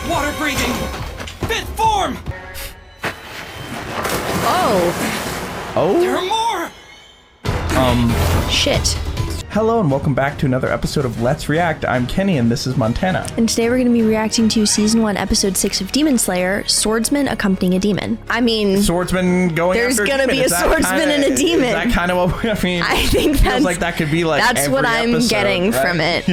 Water breathing! Fifth form! Oh. There are more! Shit. Hello and welcome back to another episode of Let's React. I'm Kenny and this is Montana. And today we're going to be reacting to Season 1, Episode 6 of Demon Slayer, Swordsman Accompanying a Demon. I mean... Swordsman going There's after going to be a swordsman and a demon. Is that kind of what I mean? I think feels like that could be like that's every what I'm episode, getting right? from it.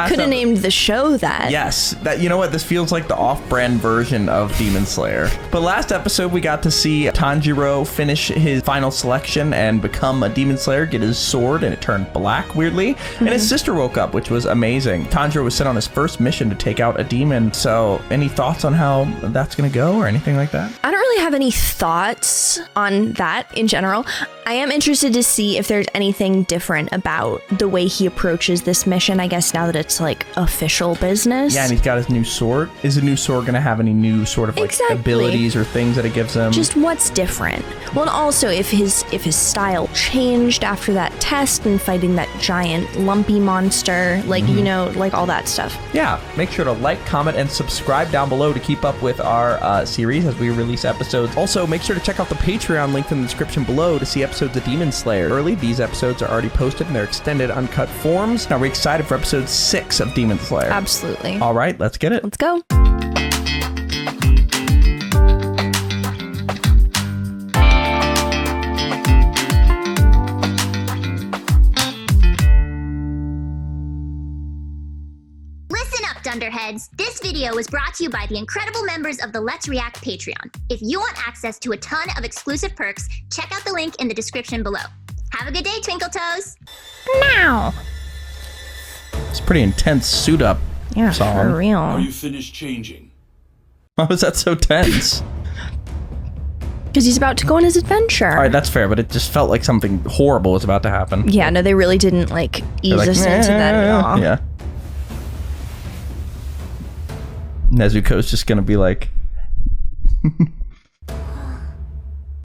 Could have named the show that. Yes. That, you know what? This feels like the off-brand version of Demon Slayer. But last episode we got to see Tanjiro finish his final selection and become a Demon Slayer, get his sword, and it turned black. Weirdly, and his sister woke up, which was amazing. Tanjiro was sent on his first mission to take out a demon. So any thoughts on how that's gonna go or anything like that? I don't really have any thoughts on that in general. I am interested to see if there's anything different about the way he approaches this mission, I guess now that it's like official business. Yeah, and he's got his new sword. Is the new sword gonna have any new sort of like abilities or things that it gives him? Just what's different. Well, and also if his style changed after that test and fighting that giant lumpy monster, like, you know, like all that stuff. Yeah, make sure to like, comment, and subscribe down below to keep up with our series as we release episodes. Also, make sure to check out the Patreon linked in the description below to see episodes of Demon Slayer early. These episodes are already posted in their extended uncut forms. Now we're excited for episode 6 of Demon Slayer. Absolutely. All right, let's get it. Let's go. Dunderheads, this video was brought to you by the incredible members of the Let's React Patreon. If you want access to a ton of exclusive perks, check out the link in the description below. Have a good day, Twinkle Toes! Now! It's a pretty intense suit up song. For real. Are you finished changing? Why was that so tense? Because he's about to go on his adventure. All right, that's fair, but it just felt like something horrible was about to happen. Yeah, no, they really didn't like ease us into that at all. Yeah. Nezuko's just gonna be like...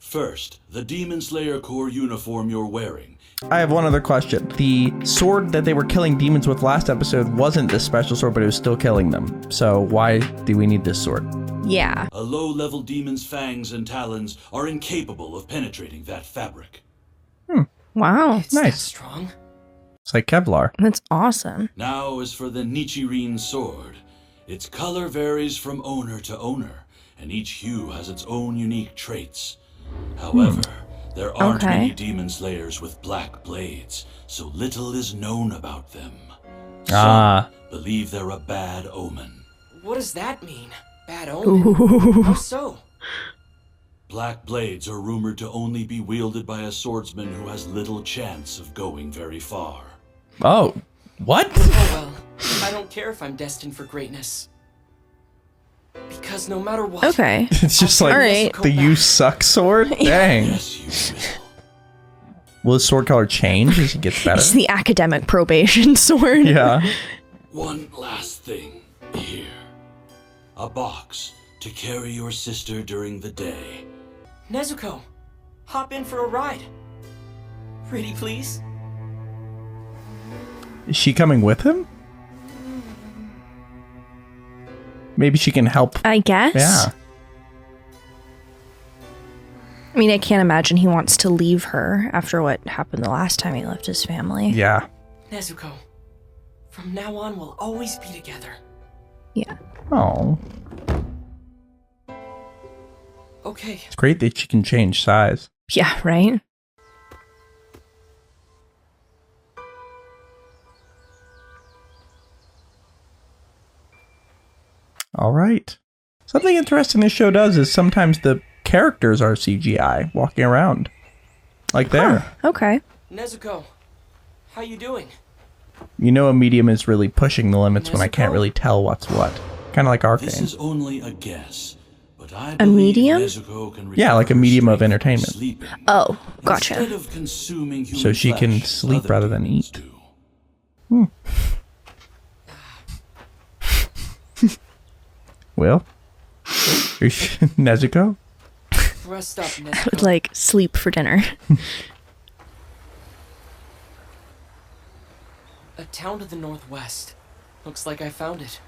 First, the Demon Slayer Corps uniform you're wearing. I have one other question. The sword that they were killing demons with last episode wasn't this special sword, but it was still killing them. So why do we need this sword? Yeah. A low-level demon's fangs and talons are incapable of penetrating that fabric. Wow. It's Nice. that strong. It's like Kevlar. That's awesome. Now as for the Nichirin sword. Its color varies from owner to owner, and each hue has its own unique traits. However, there aren't many demon slayers with black blades, so little is known about them. Some believe they're a bad omen. What does that mean? Bad omen? How so? Black blades are rumored to only be wielded by a swordsman who has little chance of going very far. Oh, what? Oh well, I don't care if I'm destined for greatness. Because no matter what... Okay. It's just like Alright. the you suck sword? Dang. Yes, you will. Will his sword color change as he gets better? It's the academic probation sword. Yeah. One last thing here. A box to carry your sister during the day. Nezuko, hop in for a ride. Pretty please? Is she coming with him? Maybe she can help. I guess. Yeah. I mean, I can't imagine he wants to leave her after what happened the last time he left his family. Yeah. Nezuko, from now on we'll always be together. Yeah. Oh. Okay. It's great that she can change size. Yeah, right? All right. Something interesting this show does is sometimes the characters are CGI walking around. Like there. Huh, okay. Nezuko, how you doing? You know a medium is really pushing the limits when I can't really tell what's what. Kind of like Arcane. This is only a guess, but I A believe medium? Nezuko can Yeah, like a recover medium of strength entertainment. sleeping, Oh, gotcha. instead of consuming human So she can flesh, sleep other rather than demons eat. do. Will? Nezuko? Rest up, I would Nezuko. like sleep for dinner. A town to the northwest. Looks like I found it.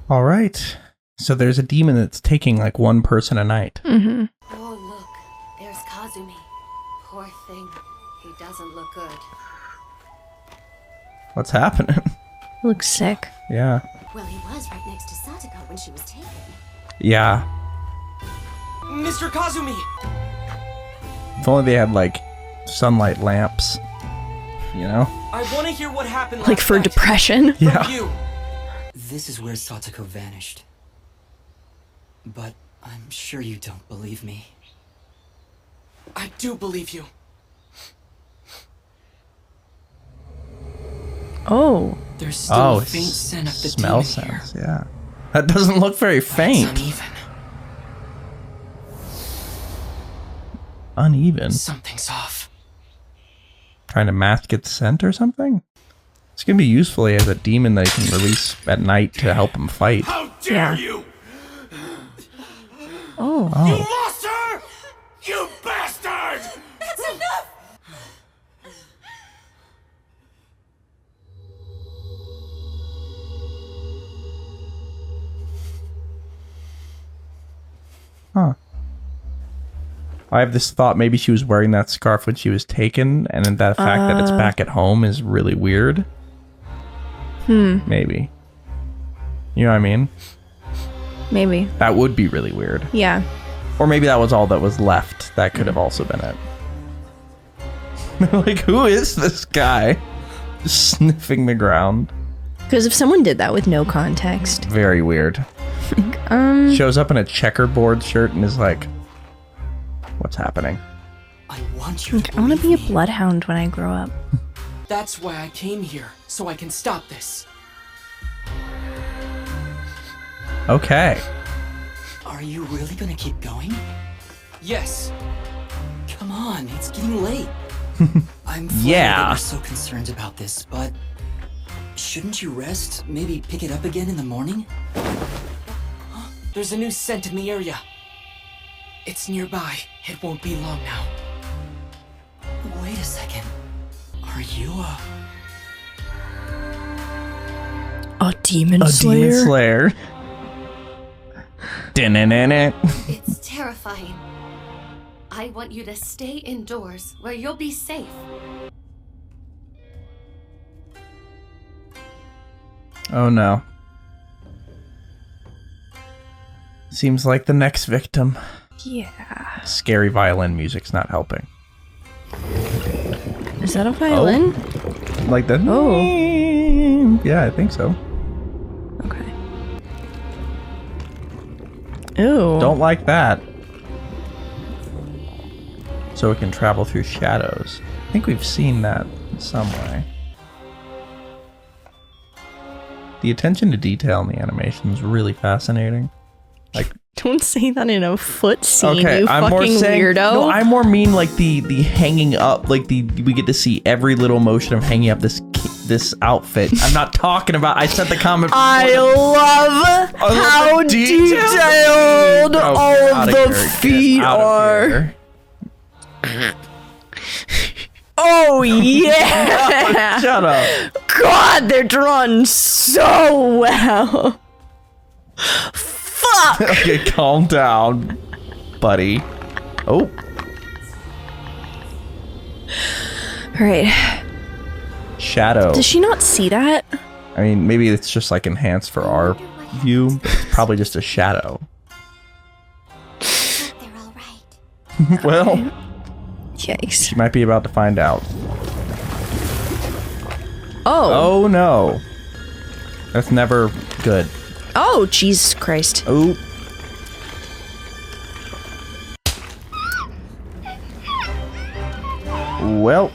All right. So there's a demon that's taking like one person a night. Mm-hmm. Oh, look. There's Kazumi. Poor thing. He doesn't look good. What's happening? Looks sick. Yeah. Well, he was right next to Satoko when she was taken. Yeah. Mr. Kazumi! If only they had like sunlight lamps. You know? I want to hear what happened Like last for night. depression. From Yeah. you. This is where Satoko vanished. But I'm sure you don't believe me. I do believe you. Oh. There's still a faint it's scent of the smell demon here. sense. Yeah. That doesn't look very It's faint. Uneven. Something's off. Trying to mask its scent or something? It's gonna be useful as a demon that you can release at night to help him fight. How dare you! Oh. You lost her! You bastard! That's enough! Huh. I have this thought maybe she was wearing that scarf when she was taken, and then that fact that it's back at home is really weird. Maybe. You know what I mean? Maybe. That would be really weird. Yeah. Or maybe that was all that was left. That could have also been it. Like, who is this guy? Just sniffing the ground. Because if someone did that with no context. Very weird. Shows up in a checkerboard shirt and is like, what's happening? I want you to I want to be a believe me. bloodhound when I grow up. That's why I came here, so I can stop this. Okay. Are you really gonna keep going? Yes. Come on, it's getting late. I'm flattered Yeah. that you're so concerned about this, but shouldn't you rest? Maybe pick it up again in the morning? There's a new scent in the area. It's nearby. It won't be long now. Wait a second. Are you A demon A slayer? demon slayer. Din-din-din-din. It's terrifying. I want you to stay indoors where you'll be safe. Oh no. Seems like the next victim. Yeah. Scary violin music's not helping. Is that a violin? Like the... Oh. Yeah, I think so. Okay. Ew. Don't like that. So it can travel through shadows. I think we've seen that in some way. The attention to detail in the animation is really fascinating. Like, Don't say that in a foot scene, okay, you I'm more fucking saying, weirdo. no, I more mean like the hanging up, like we get to see every little motion of hanging up this outfit. I'm not talking about. I said the comment. I love how detailed Okay, all outta the here, get feet out of are. here. Oh yeah! Shut up. God, they're drawn so well. Fuck! Okay, calm down, buddy. Oh. Alright. Shadow. Does she not see that? I mean, maybe it's just like enhanced for our view, but it's probably just a shadow. They're all right. Well, Yikes. she might be about to find out. Oh. Oh no. That's never good. Oh, Jesus Christ. Oh. Well.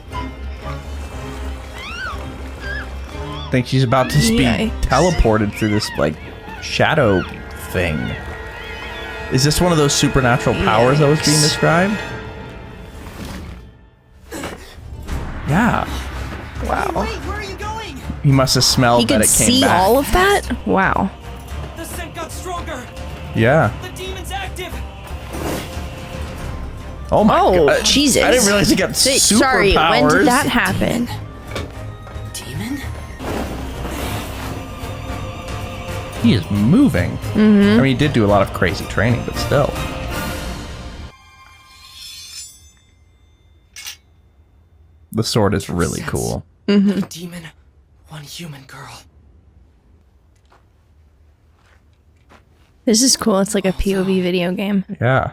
I think she's about to be Yikes. teleported through this, like, shadow thing. Is this one of those supernatural powers that was being Yikes. described? Yeah. Wow. Wait, where are you going? He must have smelled He that could it came see back. all of that? Wow. The scent got stronger. Yeah. The demon's active. Oh my Oh, god. Jesus. I didn't realize he got superpowers. Sorry, when did that happen? demon? he is moving. I mean, he did do a lot of crazy training, but still. The sword is really cool. One demon, one human girl. This is cool. It's like a POV video game. Yeah.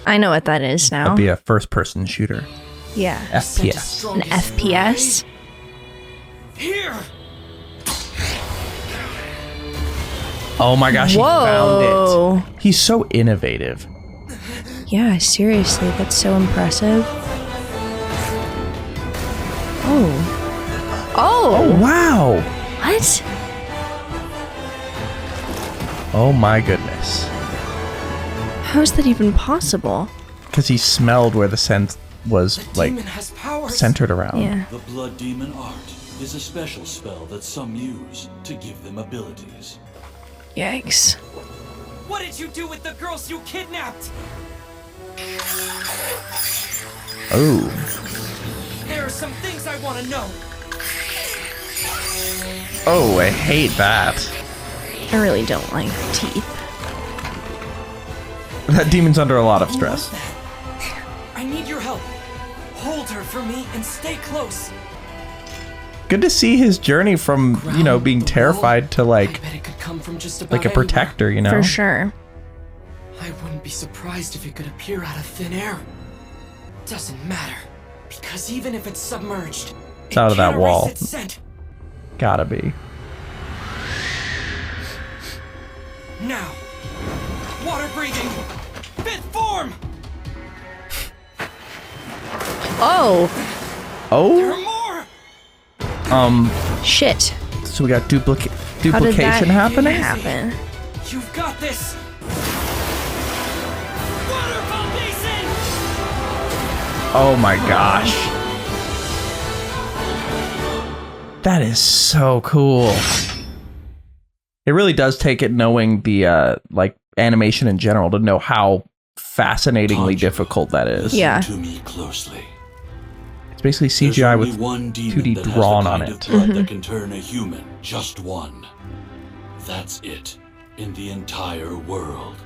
I know what that is now. That'd be a first-person shooter. Yeah. FPS. An FPS? Here! Oh my gosh, he found Whoa. it. He's so innovative. Yeah, seriously, that's so impressive. Oh. Oh! Wow. What? Oh my goodness. How is that even possible? Because he smelled where the scent was, like, Demon has powers. centered around. Yeah. The Blood Demon Art is a special spell that some use to give them abilities. Yikes. What did you do with the girls you kidnapped? Oh. There are some things I want to know. Oh, I hate that. I really don't like teeth. That demon's under a lot of stress. I need your help. Hold her for me and stay close. Good to see his journey from, you know, being terrified to, I like bet it could come from just about a anywhere. protector, you know? For sure. I wouldn't be surprised if it could appear out of thin air. Doesn't matter, because even if it's submerged, It's out of that can't wall. erase its scent. Gotta be. Now, water breathing, fifth form. Oh! There Oh? are more. Shit. So we got How did duplication that happening? happen? You've got this. Waterfall basin. Oh my gosh. That is so cool. It really does take it knowing the like animation in general to know how fascinatingly Tanjiro, difficult that is. Listen Yeah. to me closely. It's basically There's CGI only with one demon 2D that has drawn the on kind it. of blood that can turn a human, just one. That's it, in the entire world.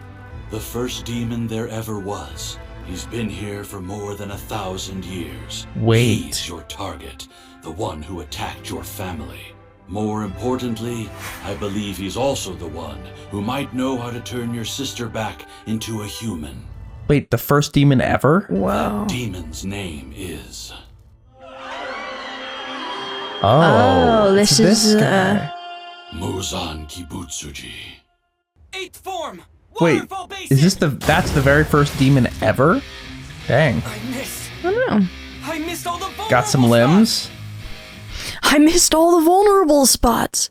The first demon there ever was. He's been here for more than 1,000 years. Wait. He's your target, the one who attacked your family. More importantly, I believe he's also the one who might know how to turn your sister back into a human. Wait, the first demon ever? Whoa. Demon's name is... Oh, it's this is, guy. Muzan Kibutsuji. Eighth form. Wait, Waterfall basin. is this that's the very first demon ever? Dang. I missed. I don't know. I missed all the vulnerable Got some spots. limbs? I missed all the vulnerable spots.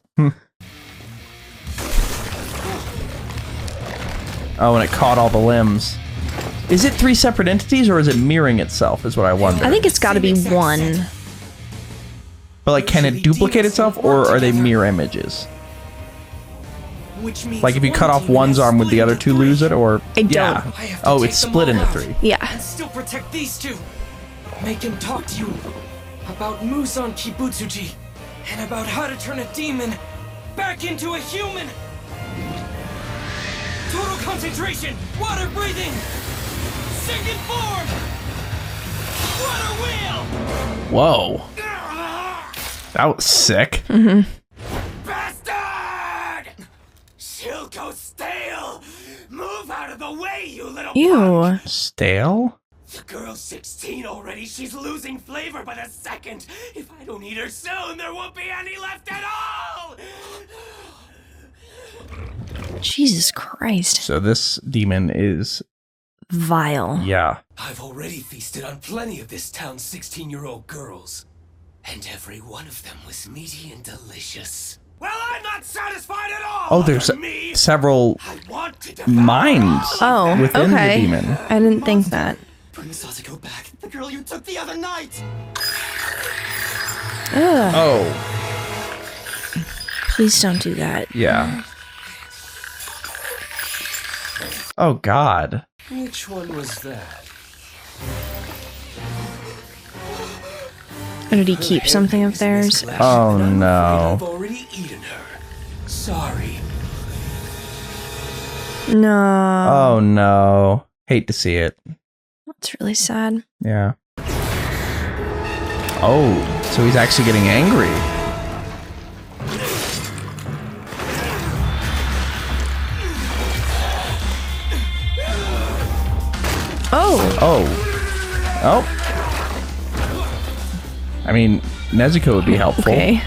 Oh, and it caught all the limbs. Is it 3 separate entities or is it mirroring itself is what I wonder. I think it's got to be one. But like, can it duplicate itself or are they mirror images? Which means Like if you one cut off demon one's has arm, would split the other into two three. lose it or? I don't. Yeah. I have to Oh, take it's them split all into out. 3. Yeah. And still protect these two. Make him talk to you about Muzan Kibutsuji and about how to turn a demon back into a human. Total concentration, water breathing, second form, water wheel. Whoa. That was sick. Bastard! She'll go stale. Move out of the way, you little Ew. punk. Stale? The girl's 16 already. She's losing flavor by the second. If I don't eat her soon, there won't be any left at all. Jesus Christ. So this demon is, Vile. yeah. I've already feasted on plenty of this town's 16-year-old girls, and every one of them was meaty and delicious. Well, I'm not satisfied at all. Oh, there's me. several I want to devour minds all of them. Oh, within okay. the demon. I didn't think that. Bring Satsuko back, the girl you took the other night. Ugh. Oh, Please don't do that. yeah. Oh, God. Which one was that? Or did he keep something of theirs? Oh, no. I've already eaten her. sorry. No. Oh no. Hate to see it. That's really sad. Yeah. Oh, so he's actually getting angry. Oh. Oh. I mean, Nezuko would be helpful. Okay.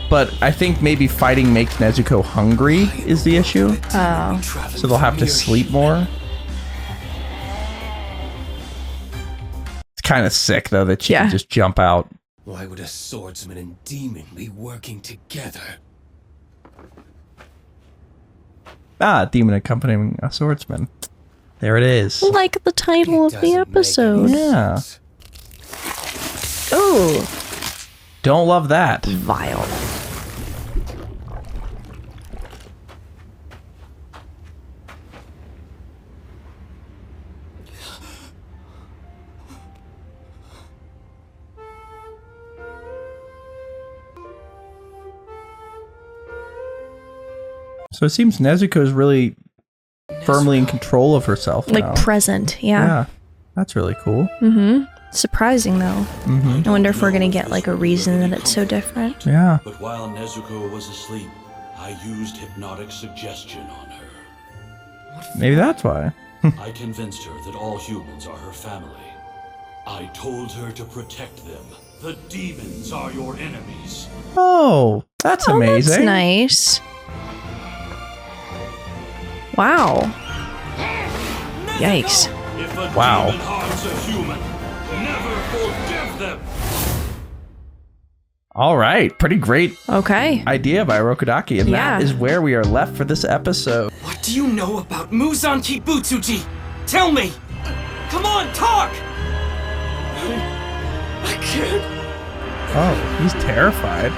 But I think maybe fighting makes Nezuko hungry is the issue. Oh. So they'll have to sleep more. It's kind of sick, though, that she can just jump out. Why would a swordsman and demon be working together? Ah, demon accompanying a swordsman. There it is. Like the title of the episode. Yeah. Oh. Don't love that. Vile. So it seems Nezuko's really firmly in control of herself Like now. present, yeah. Yeah. That's really cool. Mm-hmm. Surprising, though. I wonder if we're gonna get like a reason that it's so different. Yeah. But while Nezuko was asleep, I used hypnotic suggestion on her. Maybe that's why. I convinced her that all humans are her family. I told her to protect them. The demons are your enemies. Oh, that's amazing. That's nice. Wow. Yikes. If a Wow. demon harms a human, never forgive them. All right. Pretty great Okay. idea by Rokodaki. And Yeah. that is where we are left for this episode. What do you know about Muzan Kibutsuji? Tell me! Come on, talk! I can't. Oh, he's terrified.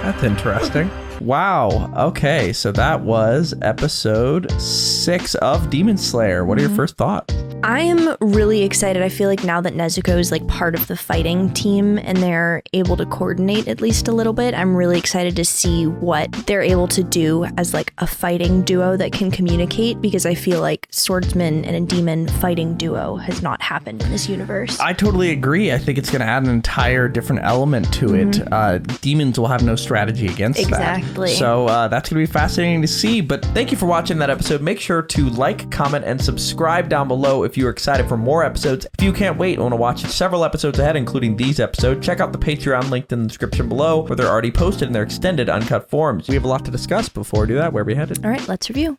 That's interesting. Wow. Okay, so that was episode 6 of Demon Slayer. What are your first thoughts? I am really excited. I feel like now that Nezuko is like part of the fighting team and they're able to coordinate at least a little bit, I'm really excited to see what they're able to do as like a fighting duo that can communicate, because I feel like swordsman and a demon fighting duo has not happened in this universe. I totally agree. I think it's going to add an entire different element to it. Demons will have no strategy against that. Exactly. So that's going to be fascinating to see. But thank you for watching that episode. Make sure to like, comment, and subscribe down below if you're excited for more episodes. If you can't wait and want to watch several episodes ahead, including these episodes, check out the Patreon linked in the description below, where they're already posted in their extended uncut forms. We have a lot to discuss. Before we do that, where are we headed? All right, let's review.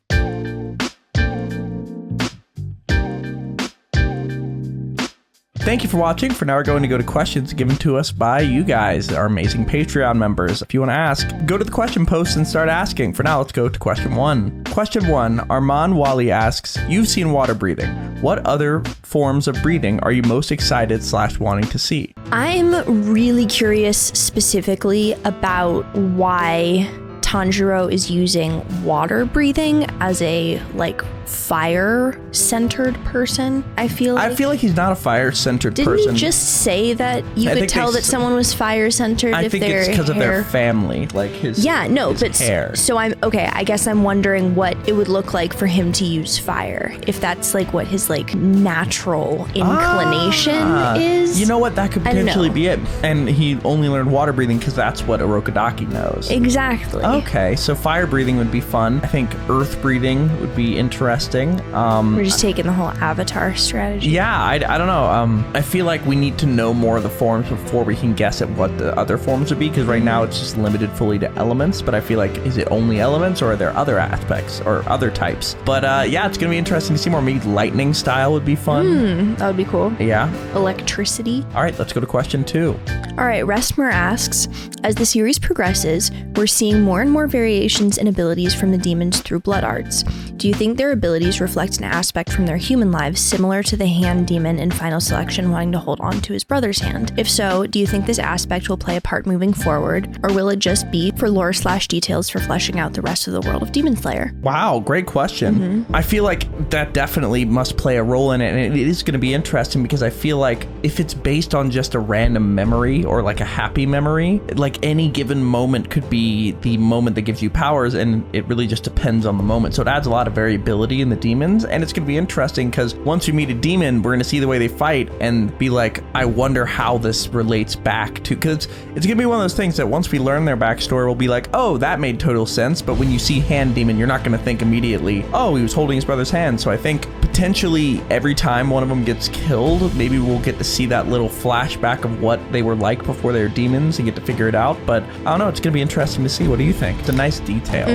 Thank you for watching. For now, we're going to go to questions given to us by you guys, our amazing Patreon members. If you want to ask, go to the question post and start asking. For now, let's go to question 1. Question 1, Arman Wali asks, you've seen water breathing. What other forms of breathing are you most excited / wanting to see? I'm really curious specifically about why Tanjiro is using water breathing as a like fire-centered person. I feel like he's not a fire-centered didn't person. you just say that you could tell that someone was fire-centered I if think their it's because of their hair? family, like his hair. So I'm okay. I guess I'm wondering what it would look like for him to use fire, if that's like what his like natural inclination is. You know what? That could I don't potentially know. be it. And he only learned water breathing because that's what Orokodaki knows. Exactly. Okay, so fire breathing would be fun. I think earth breathing would be interesting. We're just taking the whole Avatar strategy. Yeah, I don't know. I feel like we need to know more of the forms before we can guess at what the other forms would be, because right now it's just limited fully to elements, but I feel like, is it only elements or are there other aspects or other types? But yeah, it's going to be interesting to see more. Maybe lightning style would be fun. That would be cool. Yeah. Electricity. All right, let's go to question 2. All right, Restmer asks, as the series progresses, we're seeing more and more variations in abilities from the demons through blood arts. Do you think their abilities reflect an aspect from their human lives similar to the hand demon in Final Selection wanting to hold on to his brother's hand? If so, do you think this aspect will play a part moving forward, or will it just be for lore/details for fleshing out the rest of the world of Demon Slayer? Wow, great question. I feel like that definitely must play a role in it, and it is going to be interesting because I feel like if it's based on just a random memory or like a happy memory, like any given moment could be the moment that gives you powers, and it really just depends on the moment. So it adds a lot of variability in the demons, and it's going to be interesting because once we meet a demon, we're going to see the way they fight and be like, I wonder how this relates back to, because it's going to be one of those things that once we learn their backstory, we'll be like, oh, that made total sense. But when you see hand demon, you're not going to think immediately, oh, he was holding his brother's hand. So I think potentially every time one of them gets killed, maybe we'll get to see that little flashback of what they were like before they were demons and get to figure it out. But I don't know, it's going to be interesting to see. What do you think? It's a nice detail.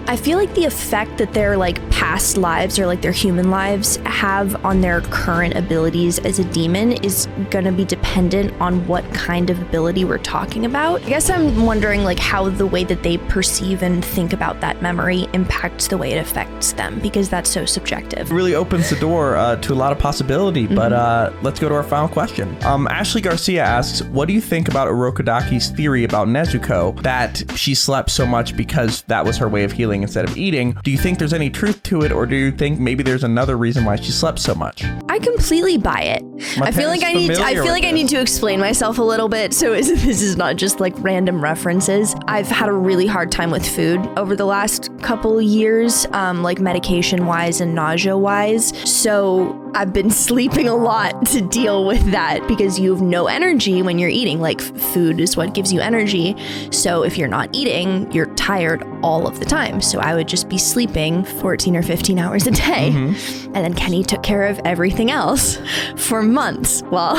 I feel like the effect that their like past lives or like their human lives have on their current abilities as a demon is going to be dependent on what kind of ability we're talking about. I guess I'm wondering like how the way that they perceive and think about that memory impacts the way it affects them, because that's so subjective. It really opens the door to a lot of possibility, but let's go to our final question. Ashley Garcia asks, what do you think about Urokodaki's theory about Nezuko, that she slept so much because that was her way of healing instead of eating? Do you think there's any truth to it, or do you think maybe there's another reason why she slept so much? I completely buy it. I feel like I need to explain myself a little bit, so this is not just like random references. I've had a really hard time with food over the last couple years, like medication wise and nausea wise. So I've been sleeping a lot to deal with that, because you have no energy when you're eating. Like food is what gives you energy. So if you're not eating, you're tired all of the time. So I would just be sleeping 14 or 15 hours a day. And then Kenny took care of everything else for months while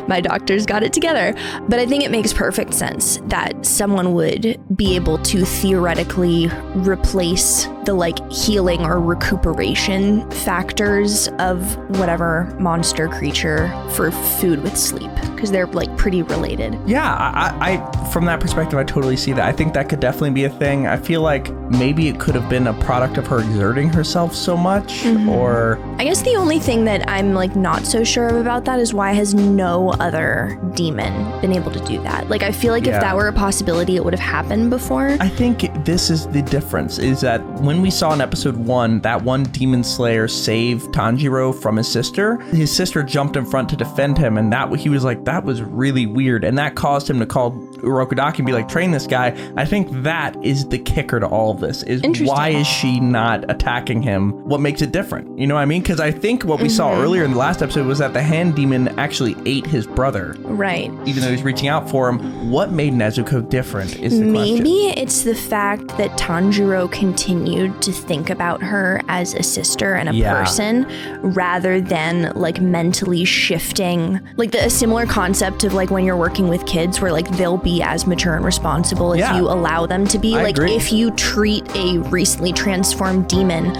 my doctors got it together. But I think it makes perfect sense that someone would be able to theoretically replace the like healing or recuperation factors of whatever monster creature for food with sleep, because they're like pretty related. Yeah, I from that perspective, I totally see that. I think that could definitely be a thing. I feel like maybe it could have been a product of her exerting herself so much, or... I guess the only thing that I'm like not so sure of about that is why has no other demon been able to do that? Like, I feel like if that were a possibility, it would have happened before. I think this is the difference, is that when we saw in episode 1, that one demon slayer saved Tanjiro from his sister jumped in front to defend him, and that he was like, that was really weird, and that caused him to call Urokodaki and be like, train this guy. I think that is the kicker to all of this, is why is she not attacking him? What makes it different? You know what I mean? Because I think what we saw earlier in the last episode was that the hand demon actually ate his brother. Right. Even though he's reaching out for him. What made Nezuko different is the question. Maybe it's the fact that Tanjiro continued to think about her as a sister and a person, rather than like mentally shifting. Like a similar concept of like when you're working with kids, where like they'll be as mature and responsible as you allow them to be. Like if you treat a recently transformed demon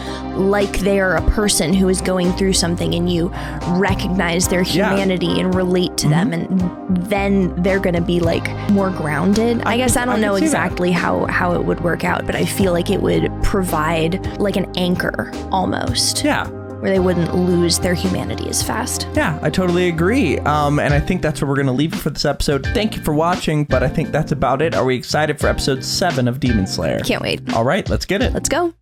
like they are a person who is going through something, and you recognize their humanity and relate to them, and then they're going to be like more grounded. I guess I don't know exactly how it would work out, but I feel like it would provide like an anchor almost. Yeah. Where they wouldn't lose their humanity as fast. Yeah, I totally agree. And I think that's where we're going to leave it for this episode. Thank you for watching, but I think that's about it. Are we excited for episode 7 of Demon Slayer? Can't wait. All right, let's get it. Let's go.